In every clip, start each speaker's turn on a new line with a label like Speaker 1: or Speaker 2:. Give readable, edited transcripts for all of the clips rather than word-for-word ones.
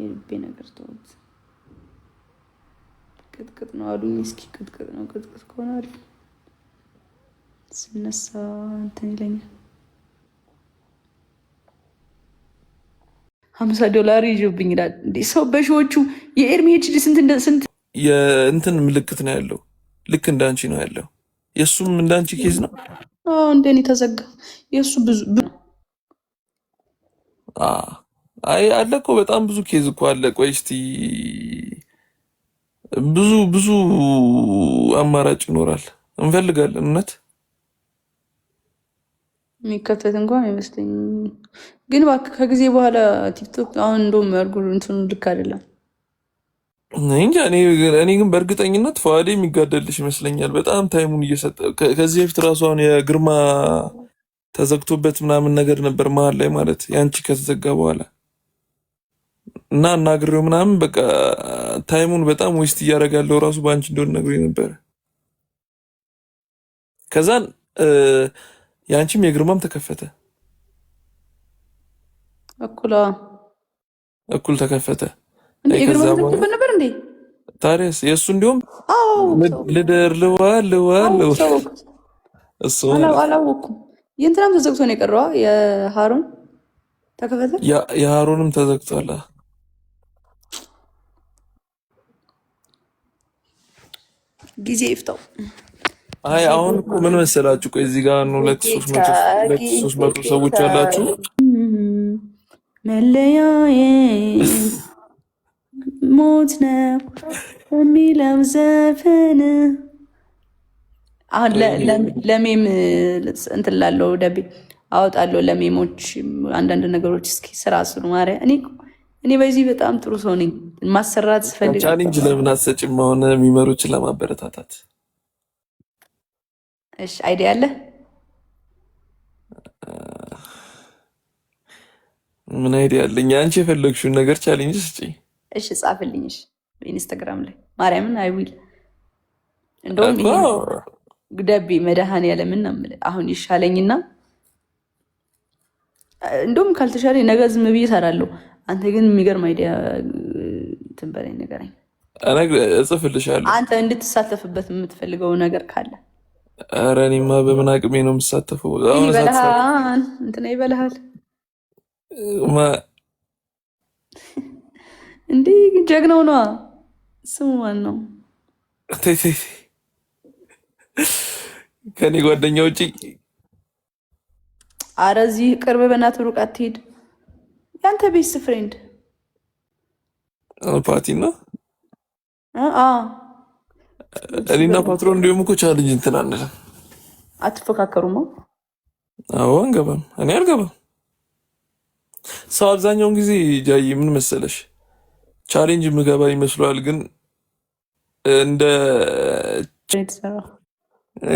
Speaker 1: የልቤ ነገር ተውት። ቅጥቅጥ ነው አሉኝ። እስኪ ቅጥቅጥ ነው። ቅጥቅጥ ከሆነ አሪፍ ስነሳ እንትን ይለኛል። $50 ይዤብኝ ይላል እንዴ ሰው በሺዎቹ። የኤርሚ ኤችዲ ስንት
Speaker 2: የእንትን ምልክት ነው ያለው። ልክ እንዳንቺ ነው ያለው። የእሱም እንዳንቺ ኬዝ ነው።
Speaker 1: እንደኔ ተዘጋ። የእሱ ብዙ
Speaker 2: አይ አለ እኮ በጣም ብዙ ኬዝ እኮ አለ። ቆይ እስቲ ብዙ አማራጭ ይኖራል። እንፈልጋለን። እውነት
Speaker 1: የሚከተት እንኳን አይመስለኝም። ግን እባክህ ከጊዜ በኋላ ቲክቶክ አሁን እንደውም ያርጉ እንትኑ ልክ አይደለም
Speaker 2: እንጃ። እኔ ግን በእርግጠኝነት ፈዋዴ የሚጋደልሽ ይመስለኛል። በጣም ታይሙን እየሰጠ ከዚህ በፊት ራሱ አሁን የግርማ ተዘግቶበት ምናምን ነገር ነበር መሀል ላይ ማለት ያንቺ ከተዘጋ በኋላ እና እናግሬው ምናምን በቃ ታይሙን በጣም ዌስት እያደረጋለው ራሱ በአንቺ እንደሆነ ነግሮኝ ነበረ። ከዛን ያንቺም የግርማም ተከፈተ እኩል ተከፈተ። ታዲያስ የእሱ እንዲሁም ልደር ልዋ እሱ
Speaker 1: አላወኩም። የእንትናም ተዘግቶ ነው የቀረዋ። የሃሩን ተከፈተ።
Speaker 2: የሃሩንም ተዘግቷል።
Speaker 1: ጊዜ ይፍታው።
Speaker 2: አይ አሁን እኮ ምን መሰላችሁ? ቆይ እዚህ ጋር ነው 200-300 ሰዎች አላችሁ።
Speaker 1: መለያዬ ሞት ነው የሚለው ዘፈን አሁን ለሜም እንትን ላለው ደቤ አወጣለሁ። ለሜሞች አንዳንድ ነገሮች እስኪ ስራ ስሩ ማርያ። እኔ በዚህ በጣም ጥሩ ሰው ነኝ። ማሰራት ስፈልግ
Speaker 2: ቻሌንጅ ለምን አትሰጭም? አሁን የሚመሩችን ለማበረታታት
Speaker 1: እሺ፣ አይዲያ አለ?
Speaker 2: ምን አይዲያ አለኝ? አንቺ የፈለግሽውን ነገር ቻሌንጅ ስጪኝ።
Speaker 1: እሺ፣ ጻፍልኝ። እሺ፣ ኢንስታግራም ላይ ማርያምን አይዊል እንደውም ግደቤ መድኃኔዓለምን ነው የምልህ። አሁን ይሻለኝና እንደውም ካልተሻለ ነገ ዝም ብዬ እሰራለሁ። አንተ ግን የሚገርም አይዲያ እንትን በለኝ ንገረኝ።
Speaker 2: እጽፍልሻለሁ።
Speaker 1: አንተ እንድትሳተፍበት የምትፈልገው ነገር ካለ።
Speaker 2: ኧረ እኔማ በምን አቅሜ ነው የምሳተፈው?
Speaker 1: ይበልሃል እንትና ይበልሃል እንዲህ ጀግናው ነዋ። ስሙ ማን ነው?
Speaker 2: ከኔ ጓደኛ ውጭ።
Speaker 1: አረ እዚህ ቅርብ በእናትህ ሩቅ አትሄድ። ያንተ ቤስት ፍሬንድ
Speaker 2: ፓቲ ነው። እኔና ፓትሮን እንዲሁም እኮ ቻሌንጅ እንትን አንልም።
Speaker 1: አትፎካከሩማ?
Speaker 2: አዎ አንገባም። እኔ አልገባም። ሰው አብዛኛውን ጊዜ ጃይ ምን መሰለሽ ቻሌንጅ ምገባ ይመስለዋል፣ ግን እንደ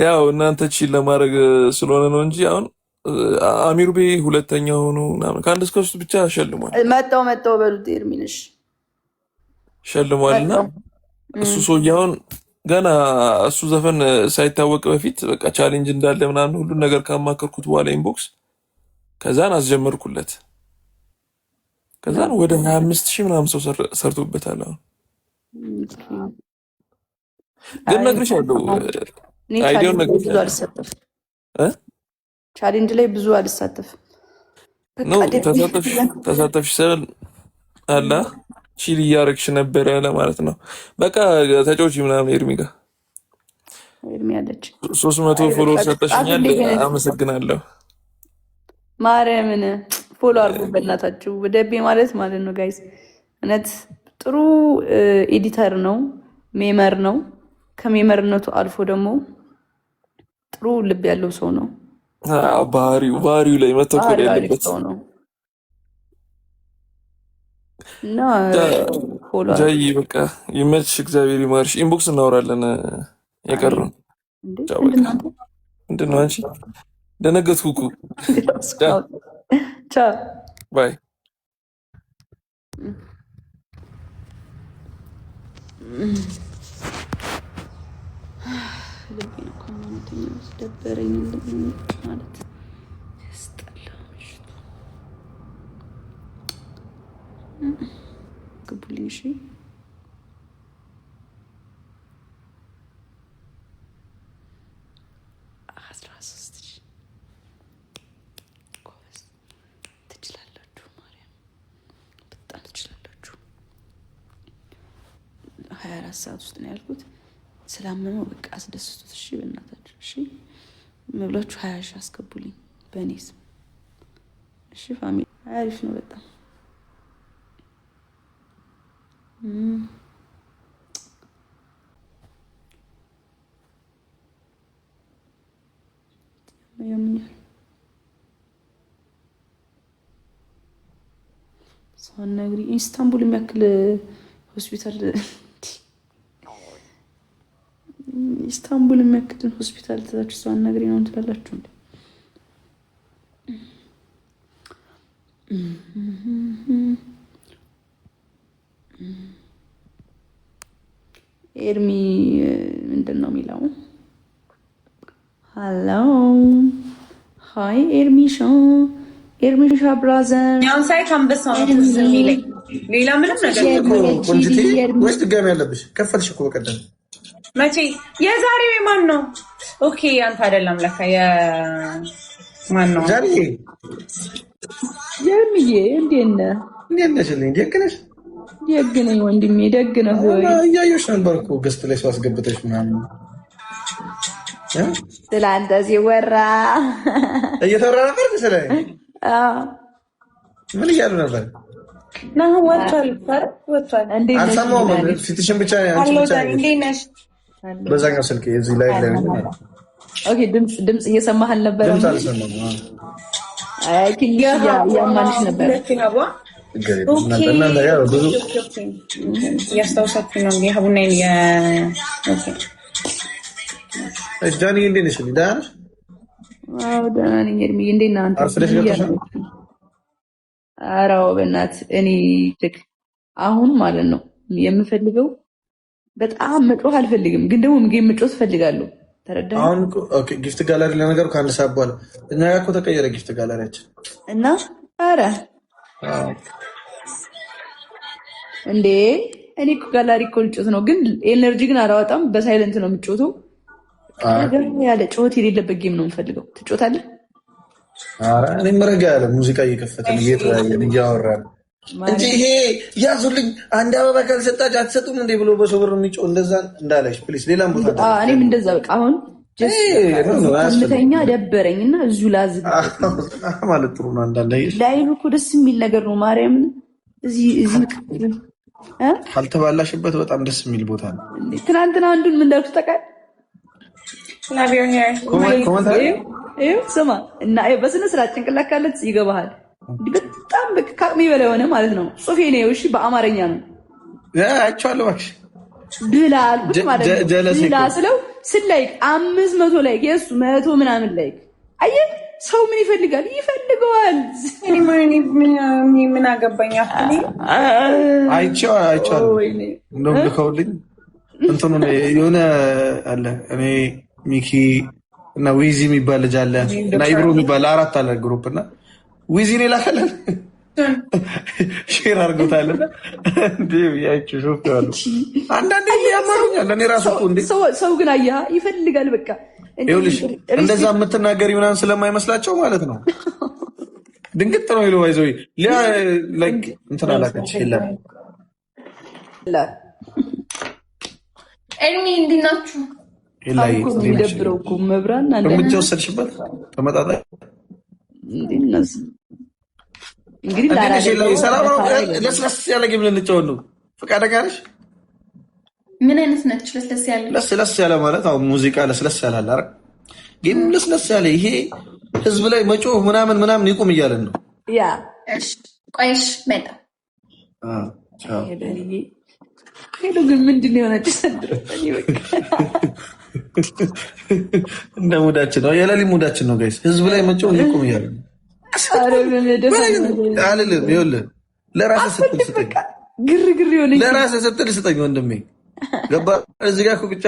Speaker 2: ያው እናንተ ቺል ለማድረግ ስለሆነ ነው እንጂ አሁን አሚር ቤ ሁለተኛ ሆኖ ምናምን ከአንድ እስከ ሶስት ብቻ ሸልሟል።
Speaker 1: መጣው በሉት ኤርሚንሽ
Speaker 2: ሸልሟልና እሱ ሰውዬ አሁን ገና እሱ ዘፈን ሳይታወቅ በፊት በቃ ቻሌንጅ እንዳለ ምናምን ሁሉን ነገር ካማከርኩት በኋላ ኢንቦክስ ከዛን አስጀመርኩለት። ከዛን ወደ 25,000 ምናምን ሰው ሰርቶበታል። አሁን ግን ነግሬሻለሁ፣ አይዲያውን ነግሬሻለሁ።
Speaker 1: ቻሌንጅ ላይ ብዙ አልሳተፍም።
Speaker 2: ተሳተፍሽ ስል አላ ቺል እያረግሽ ነበረ ለማለት ነው። በቃ ተጫውቺ ምናምን ኤርሚ ጋር
Speaker 1: ኤርሚ አለች
Speaker 2: 300 ፎሎወር ሰጠሽኛል። አመሰግናለሁ።
Speaker 1: ማርያምን ፎሎ አድርጉ በእናታችሁ። ደቤ ማለት ነው ጋይስ፣ እውነት ጥሩ ኤዲተር ነው፣ ሜመር ነው። ከሜመርነቱ አልፎ ደግሞ ጥሩ ልብ ያለው ሰው ነው።
Speaker 2: ባህሪው ላይ መተኮር ያለበት
Speaker 1: ሰው ነው። እና
Speaker 2: ጃይ በቃ ይመችሽ፣ እግዚአብሔር ይማርሽ። ኢንቦክስ እናወራለን። የቀረው ምንድን ነው? አንቺ ደነገጥኩ እኮ።
Speaker 1: ቻው
Speaker 2: ባይ።
Speaker 1: ልቤን እኮ ደበረኝ ማለት ያስጠላ። አስገቡልኝ። እሺ 13 ጎበዝ ትችላላችሁ። ማርያም በጣም ትችላላችሁ። 24 ሰዓት ውስጥ ነው ያልኩት። ስላመመው በቃ አስደስቱት። እሺ በእናታችሁ እሺ መብላችሁ 20 ሺህ አስገቡልኝ በእኔ ስም እሺ። ፋሚሊ አሪፍ ነው በጣም ያምኛል። ሰውን ነግሪ ኢስታንቡል የሚያክል ሆስፒታል ኢስታንቡል የሚያክልን ሆስፒታል ተዛች ሰውን ነግሪ ነው ትላላችሁ እንዴ? ኤርሚ ምንድን ነው የሚለው? ሀሎ ሀይ ኤርሚሻ ብራዘር
Speaker 3: ያን ሳይት አንበሳ ነው የሚለኝ ሌላ ምንም ነገር
Speaker 4: ቆንጅቴ ወይስ ድጋሚ ያለብሽ? ከፈልሽ እኮ በቀደም
Speaker 3: መቼ? የዛሬው የማን ነው? ኦኬ አንተ አይደለም ለካ የማን ነው
Speaker 4: ዛሬ?
Speaker 1: ኤርሚዬ እንዴት ነህ?
Speaker 4: እንዴት ነሽ? ደግ ነሽ?
Speaker 1: ደግ ነኝ ወንድሜ። ደግ ነህ ወይ?
Speaker 4: እያየሁሽ ነበር እኮ ገስት ላይ ሰው አስገብተሽ ምናምን
Speaker 1: ስለአንተ ሲወራ
Speaker 4: እየተወራ ነበር መሰለኝ። ምን እያሉ ነበር?
Speaker 3: ነው ወጥቷል
Speaker 4: አልሰማሁም። ፊትሽን ብቻ በዛኛው ስልክ እዚህ ላይ
Speaker 1: ኦኬ። ድምፅ እየሰማህ አልነበረም?
Speaker 4: ድምፅ አልሰማሁም።
Speaker 1: አይ ያማንሽ ነበር።
Speaker 4: እናንተ ጋር ብዙ
Speaker 3: ያስታውሳችሁ ነው የሀቡና
Speaker 4: ጃኒ እንዴት ነሽ? ደህና ነሽ?
Speaker 1: አዎ ደህና ነኝ። ኤርሚዬ እንዴት ነህ አንተ?
Speaker 4: አርፍደሽ ገብተሻል?
Speaker 1: ኧረ በእናትህ እኔ አሁን ማለት ነው የምፈልገው በጣም መጮህ አልፈልግም፣ ግን ደግሞ ምግብ መጮህ እፈልጋለሁ። ተረዳኸኝ?
Speaker 4: አሁን ኦኬ ጊፍት ጋላሪ ለነገሩ ከአንድ ሰዓት በኋላ እኛ ጋር እኮ ተቀየረ ጊፍት ጋላሪያችን
Speaker 1: እና ኧረ እንዴ እኔ እኮ ጋላሪ እኮ ልጮት ነው፣ ግን ኤነርጂ ግን አላወጣም። በሳይለንት ነው የምጮተው። ያለ ጩኸት የሌለበት ጌም ነው የምፈልገው። ትጮታለህ?
Speaker 4: ኧረ እኔም ረጋ ያለ ሙዚቃ እየከፈትን እየተያየን እያወራን እንጂ ይሄ ያዙልኝ አንድ አበባ ካልሰጣች አትሰጡም እንዴ ብሎ በሰው ብር የሚጮህ እንደዛ እንዳለሽ ፕሊስ። ሌላም ቦታ
Speaker 1: እኔም እንደዛ በቃ አሁን ምተኛ ደበረኝ እና እዚሁ ላዝግ
Speaker 4: ማለት ጥሩ ነው። አንዳንድ
Speaker 1: ላይቭ እኮ ደስ የሚል ነገር ነው። ማርያምን እዚህ
Speaker 4: ካልተባላሽበት በጣም ደስ የሚል ቦታ ነው።
Speaker 1: ትናንትና አንዱን ምን እንዳልኩት ታውቃለህ? ስማ እና በስነ ስርዓት ጭንቅላት ካለት ይገባሃል። በጣም ከአቅሜ በላይ ሆነ ማለት ነው። ጽሁፌ ነው እሺ፣ በአማርኛ ነው።
Speaker 4: አይቼዋለሁ እባክሽ
Speaker 1: ብላ አልኩት ማለት ነው። ብላ ስለው ስላይክ 500 ላይክ የእሱ 100 ምናምን ላይክ። አየህ ሰው ምን ይፈልጋል? ይፈልገዋል።
Speaker 3: ምን አገባኝ?
Speaker 4: አይቼዋለሁ እንደውም ልከውልኝ እንትኑ የሆነ አለ እኔ ሚኪ እና ዊዚ የሚባል ልጅ አለ እና ኢብሮ የሚባል 4 አለ ግሩፕ እና ዊዚን የላከለን ሼር አድርጎታልና እንዴ ያቺ ሾፍ ያሉ አንዳንዴ ያማሩኛል። እኔ ራሱ እኮ እንዴ
Speaker 1: ሰው ግን አያ ይፈልጋል። በቃ
Speaker 4: ይኸውልሽ እንደዛ የምትናገሪ ምናምን ስለማይመስላቸው ማለት ነው ድንግጥ ነው ይለው አይዞይ ላይክ እንትና ላከች የለም
Speaker 3: ኤርሚ እንዴት ናችሁ?
Speaker 1: የሚደብረው እኮ መብራን
Speaker 4: እርምጃ ወሰድሽበት ተመጣጣኝ
Speaker 1: እንግዲህ
Speaker 4: ለስለስ ያለ ጌም ልንጫወት ነው። ፈቃደኛ ነሽ?
Speaker 3: ምን አይነት ነች?
Speaker 4: ለስለስ ያለ ማለት አሁን ሙዚቃ ለስለስ ያለ አለ አይደል? ጌም ለስለስ ያለ ይሄ ህዝብ ላይ መጮህ ምናምን ይቁም እያለን ነው።
Speaker 1: ያ
Speaker 3: እሺ ቆይሽ መጣ
Speaker 1: ሄሎ ግን ምንድን ነው የሆነችው? ሰድረኝ በቃ
Speaker 4: እንደ ሙዳችን ነው የሌሊ ሙዳችን ነው ጋይስ። ህዝብ ላይ መጮህ ይቁም እያለን ነው። አልልም ይኸውልህ ለራስህ ስትል ስጠኝ፣
Speaker 1: ግርግር የሆነ
Speaker 4: ለራስህ ስትል ስጠኝ ወንድሜ። ገባህ? እዚህ ጋር እኮ ቁጭ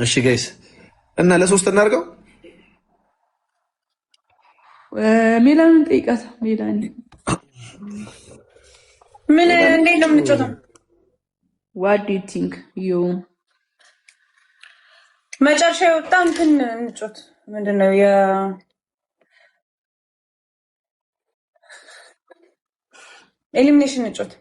Speaker 4: እሺ ጋይስ እና ለሶስት እናድርገው።
Speaker 1: ሜላንን ጠይቃት። ሜላኒ
Speaker 3: ምን እንዴት ነው የምንጮተው?
Speaker 1: ዋት ዱ ዩ ቲንክ ዩ
Speaker 3: መጨረሻ የወጣ እንትን እንጮት ምንድነው ኤሊሚኔሽን እንጮት።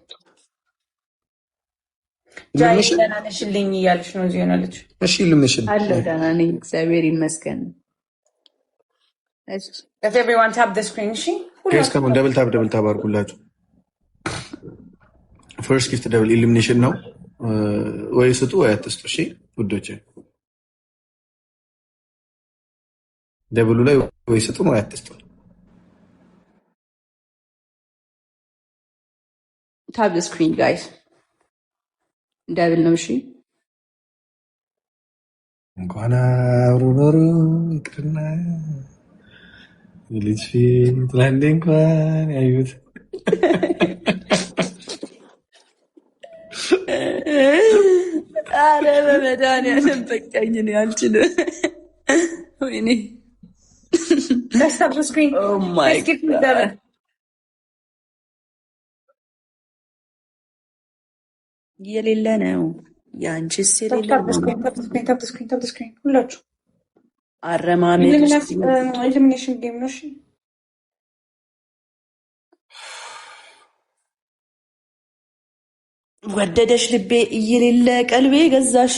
Speaker 3: ጃይ ደህና ነሽልኝ እያለች ነው እዚህ ሆናለች።
Speaker 4: እሺ ኤሊሚኔሽን
Speaker 1: አለው ደህና ነኝ እግዚአብሔር ይመስገን። እሺ
Speaker 3: everyone tap the screen እሺ
Speaker 4: ጋይስ ከመን ደብል ታፕ አድርጉላችሁ። ፈርስት ጊፍት ደብል ኤሊሚኔሽን ነው። ወይ ስጡ ወይ አትስጡ። እሺ ውዶቼ ደብሉ ላይ ወይ ስጡ ወይ አትስጡ።
Speaker 1: ታፕ the screen guys ደብል ነው። እሺ
Speaker 4: እንኳን አብሮ ኖሮ ይቅርና ልጅ ፊት ለአንዴ እንኳን ያዩት
Speaker 1: አረ በመድኃኒዓለም በቃኝ እኔ አልችልም። ወይኔ
Speaker 3: let's tap the screen.
Speaker 1: oh my god የሌለ ነው ያንቺስ የሌለ
Speaker 3: tap the
Speaker 1: ነው።
Speaker 3: screen tap the screen ሁላችሁ
Speaker 1: አረማመድ
Speaker 3: ኤሊሚኔሽን ጌም ነው። እሺ
Speaker 1: ወደደሽ ልቤ እየሌለ ቀልቤ ገዛሽ።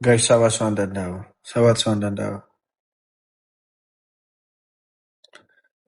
Speaker 4: ጋይስ ሰባት ሰው አንዳንድ አበባ